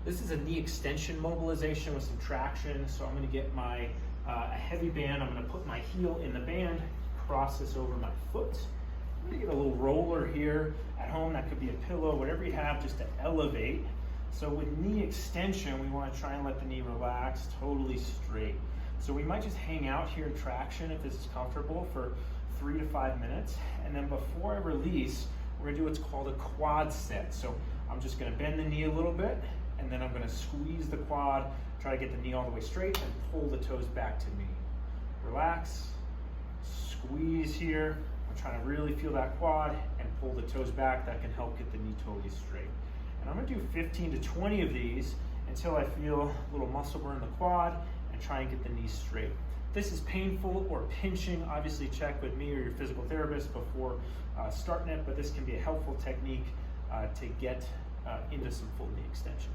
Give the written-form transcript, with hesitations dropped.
This is a knee extension mobilization with some traction. So I'm gonna get my a heavy band. I'm gonna put my heel in the band, cross this over my foot. I'm gonna get a little roller here at home. That could be a pillow, whatever you have, just to elevate. So with knee extension, we wanna try and let the knee relax totally straight. So we might just hang out here in traction if this is comfortable for 3 to 5 minutes. And then before I release, we're gonna do what's called a quad set. So I'm just gonna bend the knee a little bit, and then I'm gonna squeeze the quad, try to get the knee all the way straight, and pull the toes back to me. Relax, squeeze here. I'm trying to really feel that quad and pull the toes back. That can help get the knee totally straight. And I'm gonna do 15 to 20 of these until I feel a little muscle burn in the quad and try and get the knee straight. If this is painful or pinching, obviously check with me or your physical therapist before starting it, but this can be a helpful technique to get into some full knee extension.